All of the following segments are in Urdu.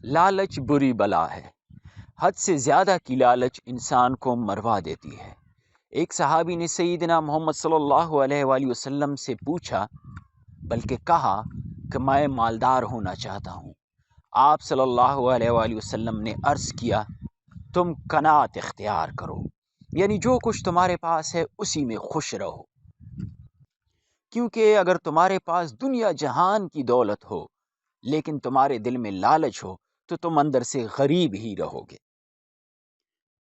لالچ بری بلا ہے۔ حد سے زیادہ کی لالچ انسان کو مروا دیتی ہے۔ ایک صحابی نے سیدنا محمد صلی اللہ علیہ وآلہ وسلم سے پوچھا، بلکہ کہا کہ میں مالدار ہونا چاہتا ہوں۔ آپ صلی اللہ علیہ وآلہ وسلم نے عرض کیا، تم قناعت اختیار کرو، یعنی جو کچھ تمہارے پاس ہے اسی میں خوش رہو، کیونکہ اگر تمہارے پاس دنیا جہان کی دولت ہو لیکن تمہارے دل میں لالچ ہو تو تم اندر سے غریب ہی رہو گے۔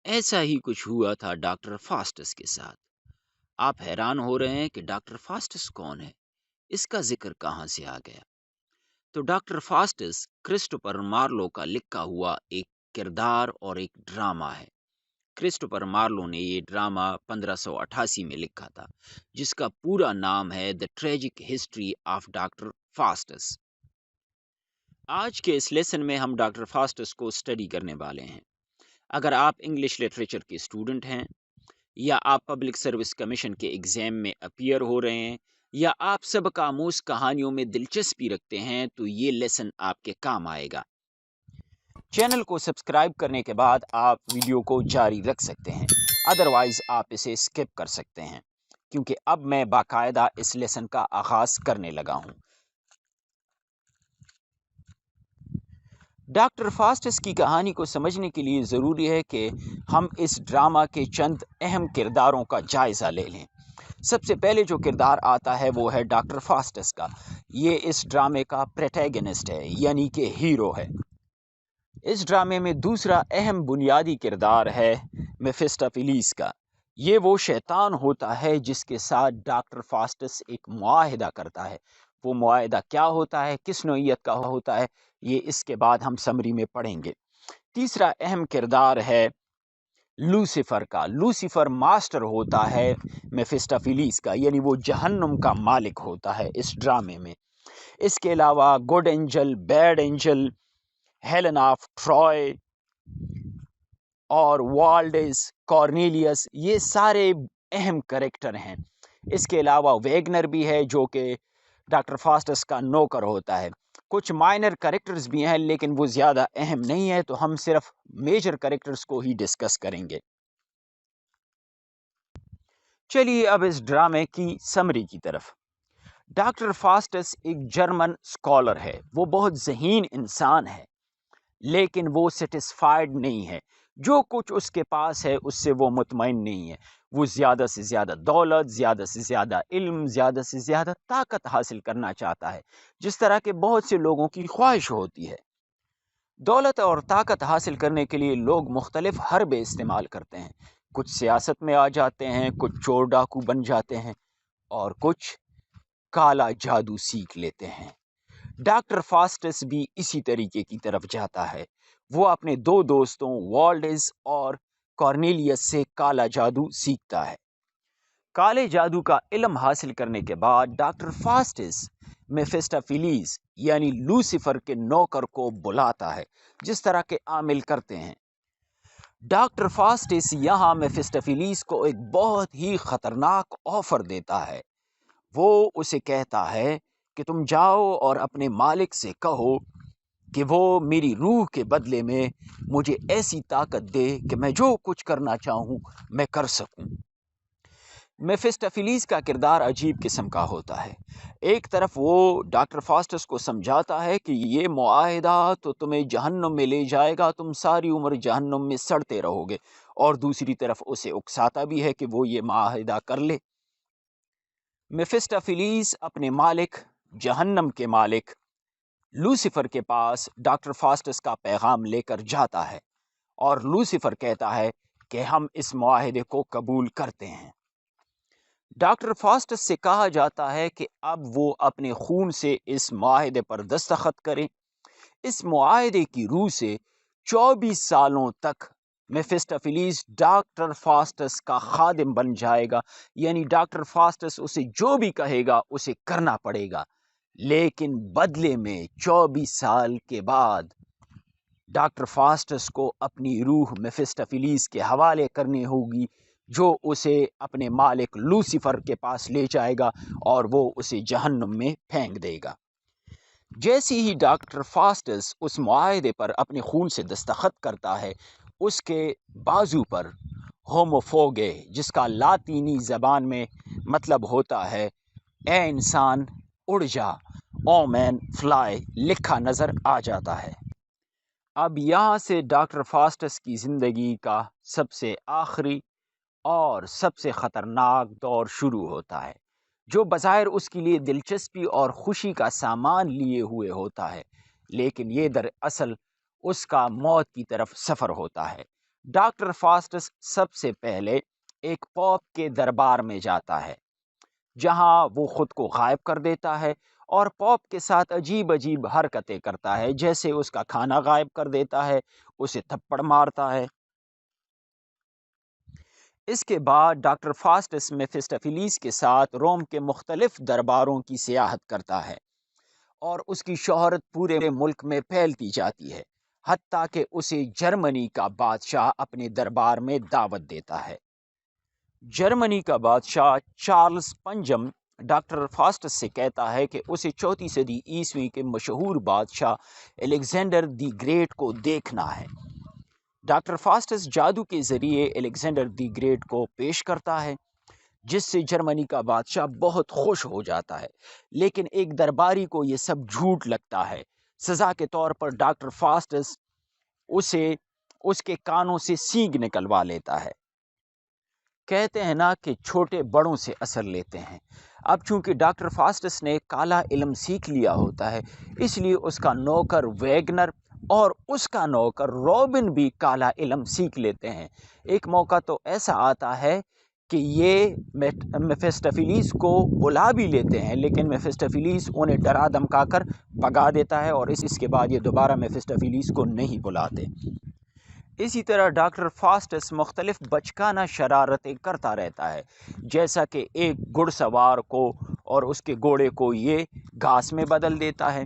ایسا ہی کچھ ہوا تھا ڈاکٹر فاسٹس کے ساتھ۔ آپ حیران ہو رہے ہیں کہ ڈاکٹر فاسٹس کون ہے، اس کا ذکر کہاں سے آ گیا؟ تو ڈاکٹر فاسٹس کرسٹوفر مارلو کا لکھا ہوا ایک کردار اور ایک ڈرامہ ہے۔ کرسٹوفر مارلو نے یہ ڈرامہ 1588 میں لکھا تھا، جس کا پورا نام ہے the tragic history of doctor Faustus. آج کے اس لیسن میں ہم ڈاکٹر فاسٹس کو اسٹڈی کرنے والے ہیں۔ اگر آپ انگلش لٹریچر کے اسٹوڈنٹ ہیں، یا آپ پبلک سروس کمیشن کے ایگزام میں اپیئر ہو رہے ہیں، یا آپ سبق آموز کہانیوں میں دلچسپی رکھتے ہیں، تو یہ لیسن آپ کے کام آئے گا۔ چینل کو سبسکرائب کرنے کے بعد آپ ویڈیو کو جاری رکھ سکتے ہیں، ادروائز آپ اسے اسکپ کر سکتے ہیں، کیونکہ اب میں باقاعدہ اس لیسن کا آغاز کرنے لگا ہوں۔ ڈاکٹر فاسٹس کی کہانی کو سمجھنے کے لیے ضروری ہے کہ ہم اس ڈرامہ کے چند اہم کرداروں کا جائزہ لے لیں۔ سب سے پہلے جو کردار آتا ہے وہ ہے ڈاکٹر فاسٹس کا۔ یہ اس ڈرامے کا پروٹیگنسٹ ہے، یعنی کہ ہیرو ہے۔ اس ڈرامے میں دوسرا اہم بنیادی کردار ہے میفسٹوفیلیس کا۔ یہ وہ شیطان ہوتا ہے جس کے ساتھ ڈاکٹر فاسٹس ایک معاہدہ کرتا ہے۔ وہ معاہدہ کیا ہوتا ہے، کس نوعیت کا ہوتا ہے، یہ اس کے بعد ہم سمری میں پڑھیں گے۔ تیسرا اہم کردار ہے لوسیفر کا۔ لوسیفر ماسٹر ہوتا ہے میفسٹوفیلیس کا، یعنی وہ جہنم کا مالک ہوتا ہے اس ڈرامے میں۔ اس کے علاوہ good angel, bad angel, Helen of Troy اور والڈز، کارنیلیس، یہ سارے اہم کریکٹر ہیں۔ اس کے علاوہ ویگنر بھی ہے جو کہ ڈاکٹر فاسٹس کا نوکر ہوتا ہے۔ کچھ مائنر کریکٹرز بھی ہیں لیکن وہ زیادہ اہم نہیں ہے، تو ہم صرف میجر کریکٹرز کو ہی ڈسکس کریں گے۔ چلیے اب اس ڈرامے کی سمری کی طرف۔ ڈاکٹر فاسٹس ایک جرمن اسکالر ہے۔ وہ بہت ذہین انسان ہے، لیکن وہ سیٹسفائیڈ نہیں ہے۔ جو کچھ اس کے پاس ہے اس سے وہ مطمئن نہیں ہے۔ وہ زیادہ سے زیادہ دولت، زیادہ سے زیادہ علم، زیادہ سے زیادہ طاقت حاصل کرنا چاہتا ہے، جس طرح کے بہت سے لوگوں کی خواہش ہوتی ہے۔ دولت اور طاقت حاصل کرنے کے لیے لوگ مختلف حربے استعمال کرتے ہیں۔ کچھ سیاست میں آ جاتے ہیں، کچھ چور ڈاکو بن جاتے ہیں، اور کچھ کالا جادو سیکھ لیتے ہیں۔ ڈاکٹر فاسٹس بھی اسی طریقے کی طرف جاتا ہے۔ وہ اپنے دو دوستوں والڈز اور کارنیلیس سے کالا جادو سیکھتا ہے۔ کالے جادو کا علم حاصل کرنے کے بعد ڈاکٹر فاسٹس میفسٹوفیلیس یعنی لوسیفر کے نوکر کو بلاتا ہے، جس طرح کے عامل کرتے ہیں۔ ڈاکٹر فاسٹس یہاں میفسٹوفیلیس کو ایک بہت ہی خطرناک آفر دیتا ہے۔ وہ اسے کہتا ہے کہ تم جاؤ اور اپنے مالک سے کہو کہ وہ میری روح کے بدلے میں مجھے ایسی طاقت دے کہ میں جو کچھ کرنا چاہوں میں کر سکوں۔ میفسٹوفیلیس کا کردار عجیب قسم کا ہوتا ہے۔ ایک طرف وہ ڈاکٹر فاسٹس کو سمجھاتا ہے کہ یہ معاہدہ تو تمہیں جہنم میں لے جائے گا، تم ساری عمر جہنم میں سڑتے رہو گے، اور دوسری طرف اسے اکساتا بھی ہے کہ وہ یہ معاہدہ کر لے۔ میفسٹوفیلیس اپنے مالک، جہنم کے مالک لوسیفر کے پاس ڈاکٹر فاسٹس کا پیغام لے کر جاتا ہے، اور لوسیفر کہتا ہے کہ ہم اس معاہدے کو قبول کرتے ہیں۔ ڈاکٹر فاسٹس سے کہا جاتا ہے کہ اب وہ اپنے خون سے اس معاہدے پر دستخط کریں۔ اس معاہدے کی روح سے 24 سالوں تک میفسٹوفیلیس ڈاکٹر فاسٹس کا خادم بن جائے گا، یعنی ڈاکٹر فاسٹس اسے جو بھی کہے گا اسے کرنا پڑے گا، لیکن بدلے میں 24 سال کے بعد ڈاکٹر فاسٹس کو اپنی روح میفسٹوفیلیس کے حوالے کرنی ہوگی، جو اسے اپنے مالک لوسیفر کے پاس لے جائے گا اور وہ اسے جہنم میں پھینک دے گا۔ جیسی ہی ڈاکٹر فاسٹس اس معاہدے پر اپنے خون سے دستخط کرتا ہے، اس کے بازو پر ہوموفوگے، جس کا لاطینی زبان میں مطلب ہوتا ہے اے انسان اڑ جا، او مین فلائی، لکھا نظر آ جاتا ہے۔ اب یہاں سے ڈاکٹر فاسٹس کی زندگی کا سب سے آخری اور سب سے خطرناک دور شروع ہوتا ہے، جو بظاہر اس کے لیے دلچسپی اور خوشی کا سامان لیے ہوئے ہوتا ہے، لیکن یہ دراصل اس کا موت کی طرف سفر ہوتا ہے۔ ڈاکٹر فاسٹس سب سے پہلے ایک پوپ کے دربار میں جاتا ہے، جہاں وہ خود کو غائب کر دیتا ہے اور پوپ کے ساتھ عجیب عجیب حرکتیں کرتا ہے، جیسے اس کا کھانا غائب کر دیتا ہے، اسے تھپڑ مارتا ہے۔ اس کے بعد ڈاکٹر فاسٹس میفسٹوفیلیس کے ساتھ روم کے مختلف درباروں کی سیاحت کرتا ہے اور اس کی شہرت پورے ملک میں پھیلتی جاتی ہے، حتیٰ کہ اسے جرمنی کا بادشاہ اپنے دربار میں دعوت دیتا ہے۔ جرمنی کا بادشاہ چارلز پنجم ڈاکٹر فاسٹس سے کہتا ہے کہ اسے 4 صدی عیسوی کے مشہور بادشاہ الیگزینڈر دی گریٹ کو دیکھنا ہے۔ ڈاکٹر فاسٹس جادو کے ذریعے الیگزینڈر دی گریٹ کو پیش کرتا ہے، جس سے جرمنی کا بادشاہ بہت خوش ہو جاتا ہے، لیکن ایک درباری کو یہ سب جھوٹ لگتا ہے۔ سزا کے طور پر ڈاکٹر فاسٹس اسے اس کے کانوں سے سینگ نکلوا لیتا ہے۔ کہتے ہیں نا کہ چھوٹے بڑوں سے اثر لیتے ہیں۔ اب چونکہ ڈاکٹر فاسٹس نے کالا علم سیکھ لیا ہوتا ہے، اس لیے اس کا نوکر ویگنر اور اس کا نوکر روبن بھی کالا علم سیکھ لیتے ہیں۔ ایک موقع تو ایسا آتا ہے کہ یہ میفسٹوفیلیس کو بلا بھی لیتے ہیں، لیکن میفسٹوفیلیس انہیں ڈرا دھمکا کر بھگا دیتا ہے اور اس کے بعد یہ دوبارہ میفسٹوفیلیس کو نہیں بلاتے۔ اسی طرح ڈاکٹر فاسٹس مختلف بچکانہ شرارتیں کرتا رہتا ہے، جیسا کہ ایک گھڑ سوار کو اور اس کے گھوڑے کو یہ گھاس میں بدل دیتا ہے۔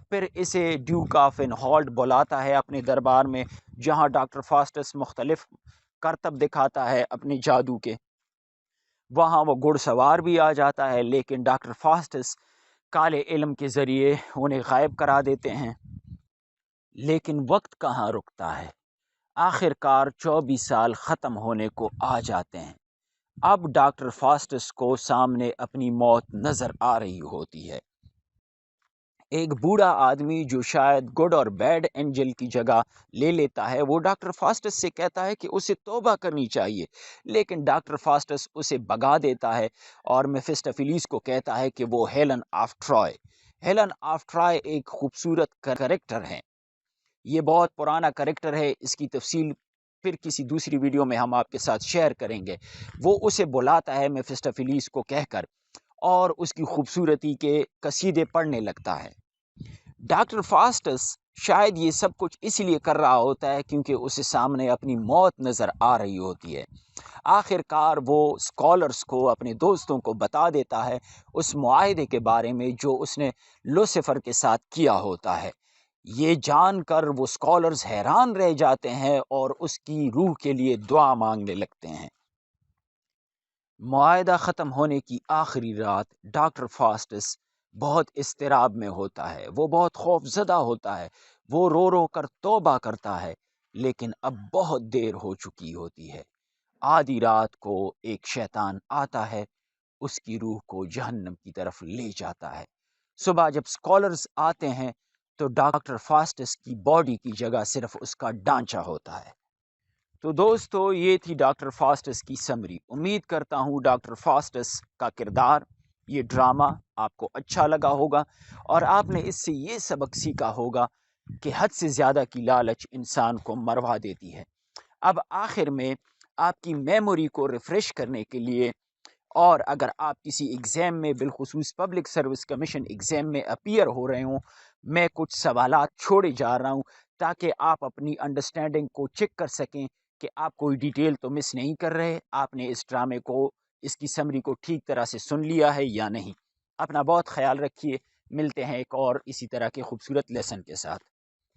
پھر اسے ڈیوک آف انہالٹ بلاتا ہے اپنے دربار میں، جہاں ڈاکٹر فاسٹس مختلف کرتب دکھاتا ہے اپنے جادو کے۔ وہاں وہ گھڑ سوار بھی آ جاتا ہے، لیکن ڈاکٹر فاسٹس کالے علم کے ذریعے انہیں غائب کرا دیتے ہیں۔ لیکن وقت کہاں رکتا ہے، آخر کار 24 سال ختم ہونے کو آ جاتے ہیں۔ اب ڈاکٹر فاسٹس کو سامنے اپنی موت نظر آ رہی ہوتی ہے۔ ایک بوڑھا آدمی جو شاید گڈ اور بیڈ اینجل کی جگہ لے لیتا ہے، وہ ڈاکٹر فاسٹس سے کہتا ہے کہ اسے توبہ کرنی چاہیے، لیکن ڈاکٹر فاسٹس اسے بھگا دیتا ہے اور میفسٹوفیلیس کو کہتا ہے کہ وہ Helen of try. Helen of try ایک خوبصورت کریکٹر ہے، یہ بہت پرانا کریکٹر ہے، اس کی تفصیل پھر کسی دوسری ویڈیو میں ہم آپ کے ساتھ شیئر کریں گے۔ وہ اسے بلاتا ہے میفسٹوفیلیس کو کہہ کر اور اس کی خوبصورتی کے قصیدے پڑھنے لگتا ہے۔ ڈاکٹر فاسٹس شاید یہ سب کچھ اس لیے کر رہا ہوتا ہے کیونکہ اسے سامنے اپنی موت نظر آ رہی ہوتی ہے۔ آخر کار وہ اسکالرس کو، اپنے دوستوں کو بتا دیتا ہے اس معاہدے کے بارے میں جو اس نے لوسیفر کے ساتھ کیا ہوتا ہے۔ یہ جان کر وہ اسکالرز حیران رہ جاتے ہیں اور اس کی روح کے لیے دعا مانگنے لگتے ہیں۔ معاہدہ ختم ہونے کی آخری رات ڈاکٹر فاسٹس بہت اضطراب میں ہوتا ہے، وہ بہت خوف زدہ ہوتا ہے، وہ رو رو کر توبہ کرتا ہے، لیکن اب بہت دیر ہو چکی ہوتی ہے۔ آدھی رات کو ایک شیطان آتا ہے، اس کی روح کو جہنم کی طرف لے جاتا ہے۔ صبح جب اسکالرز آتے ہیں تو ڈاکٹر فاسٹس کی باڈی کی جگہ صرف اس کا ڈھانچہ ہوتا ہے۔ تو دوستو، یہ تھی ڈاکٹر فاسٹس کی سمری۔ امید کرتا ہوں ڈاکٹر فاسٹس کا کردار، یہ ڈرامہ آپ کو اچھا لگا ہوگا اور آپ نے اس سے یہ سبق سیکھا ہوگا کہ حد سے زیادہ کی لالچ انسان کو مروا دیتی ہے۔ اب آخر میں آپ کی میموری کو ریفریش کرنے کے لیے، اور اگر آپ کسی ایگزام میں، بالخصوص پبلک سروس کمیشن ایگزام میں اپیئر ہو رہے ہوں، میں کچھ سوالات چھوڑے جا رہا ہوں تاکہ آپ اپنی انڈرسٹینڈنگ کو چیک کر سکیں کہ آپ کوئی ڈیٹیل تو مس نہیں کر رہے، آپ نے اس ڈرامے کو، اس کی سمری کو ٹھیک طرح سے سن لیا ہے یا نہیں۔ اپنا بہت خیال رکھیے، ملتے ہیں ایک اور اسی طرح کے خوبصورت لیسن کے ساتھ۔